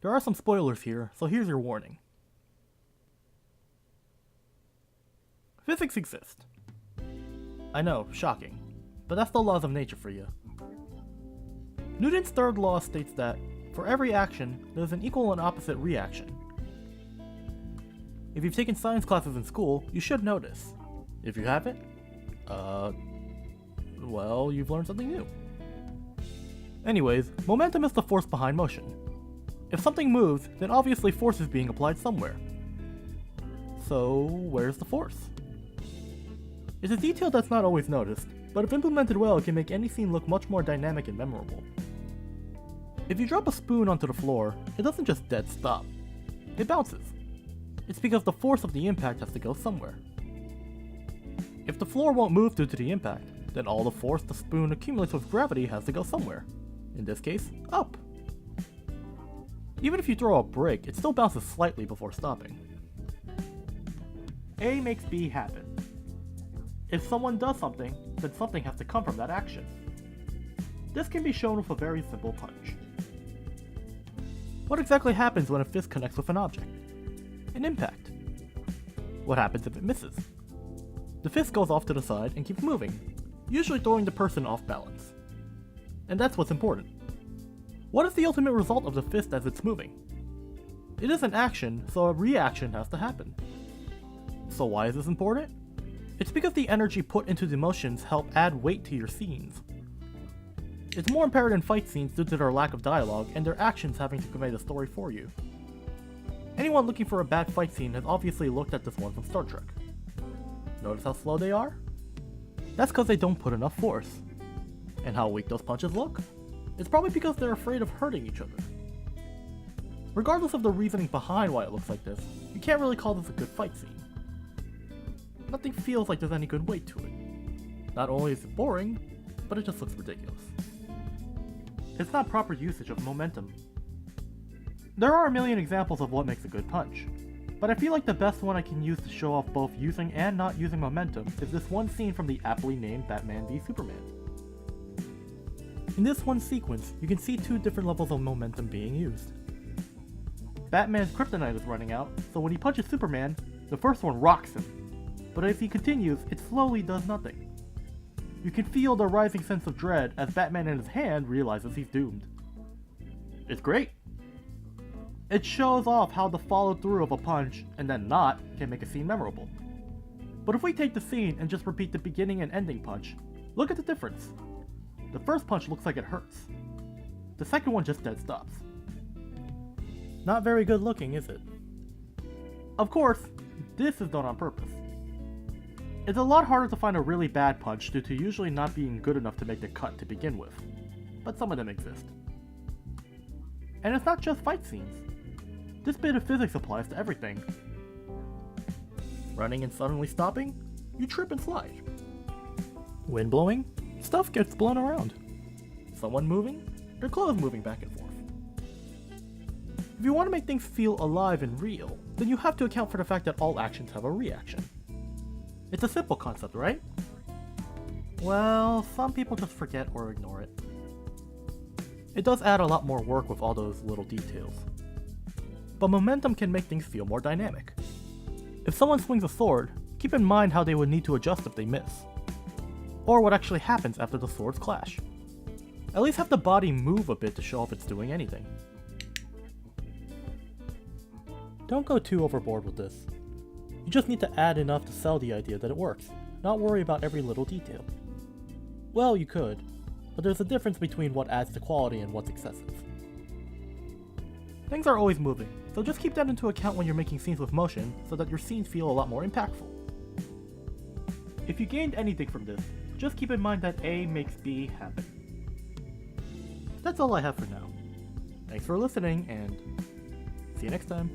There are some spoilers here, so here's your warning. Physics exist. I know, shocking, but that's the laws of nature for you. Newton's third law states that, for every action, there's an equal and opposite reaction. If you've taken science classes in school, you should know this. If you haven't, well, you've learned something new. Anyways, momentum is the force behind motion. If something moves, then obviously force is being applied somewhere. So, where's the force? It's a detail that's not always noticed, but if implemented well, it can make any scene look much more dynamic and memorable. If you drop a spoon onto the floor, it doesn't just dead stop. It bounces. It's because the force of the impact has to go somewhere. If the floor won't move due to the impact, then all the force the spoon accumulates with gravity has to go somewhere. In this case, up. Even if you throw a brick, it still bounces slightly before stopping. A makes B happen. If someone does something, then something has to come from that action. This can be shown with a very simple punch. What exactly happens when a fist connects with an object? An impact. What happens if it misses? The fist goes off to the side and keeps moving, usually throwing the person off balance. And that's what's important. What is the ultimate result of the fist as it's moving? It is an action, so a reaction has to happen. So why is this important? It's because the energy put into the motions help add weight to your scenes. It's more imperative in fight scenes due to their lack of dialogue and their actions having to convey the story for you. Anyone looking for a bad fight scene has obviously looked at this one from Star Trek. Notice how slow they are? That's because they don't put enough force. And how weak those punches look? It's probably because they're afraid of hurting each other. Regardless of the reasoning behind why it looks like this, you can't really call this a good fight scene. Nothing feels like there's any good weight to it. Not only is it boring, but it just looks ridiculous. It's not proper usage of momentum. There are a million examples of what makes a good punch, but I feel like the best one I can use to show off both using and not using momentum is this one scene from the aptly named Batman v Superman. In this one sequence, you can see two different levels of momentum being used. Batman's kryptonite is running out, so when he punches Superman, the first one rocks him, but as he continues, it slowly does nothing. You can feel the rising sense of dread as Batman in his hand realizes he's doomed. It's great. It shows off how the follow through of a punch, and then not, can make a scene memorable. But if we take the scene and just repeat the beginning and ending punch, look at the difference. The first punch looks like it hurts. The second one just dead stops. Not very good looking, is it? Of course, this is done on purpose. It's a lot harder to find a really bad punch due to usually not being good enough to make the cut to begin with, but some of them exist. And it's not just fight scenes. This bit of physics applies to everything. Running and suddenly stopping, you trip and slide. Wind blowing, stuff gets blown around. Someone moving, their clothes moving back and forth. If you want to make things feel alive and real, then you have to account for the fact that all actions have a reaction. It's a simple concept, right? Well, some people just forget or ignore it. It does add a lot more work with all those little details. But momentum can make things feel more dynamic. If someone swings a sword, keep in mind how they would need to adjust if they miss. Or what actually happens after the swords clash. At least have the body move a bit to show if it's doing anything. Don't go too overboard with this. You just need to add enough to sell the idea that it works, not worry about every little detail. Well, you could, but there's a difference between what adds to quality and what's excessive. Things are always moving, so just keep that into account when you're making scenes with motion so that your scenes feel a lot more impactful. If you gained anything from this, just keep in mind that A makes B happen. That's all I have for now. Thanks for listening, and see you next time.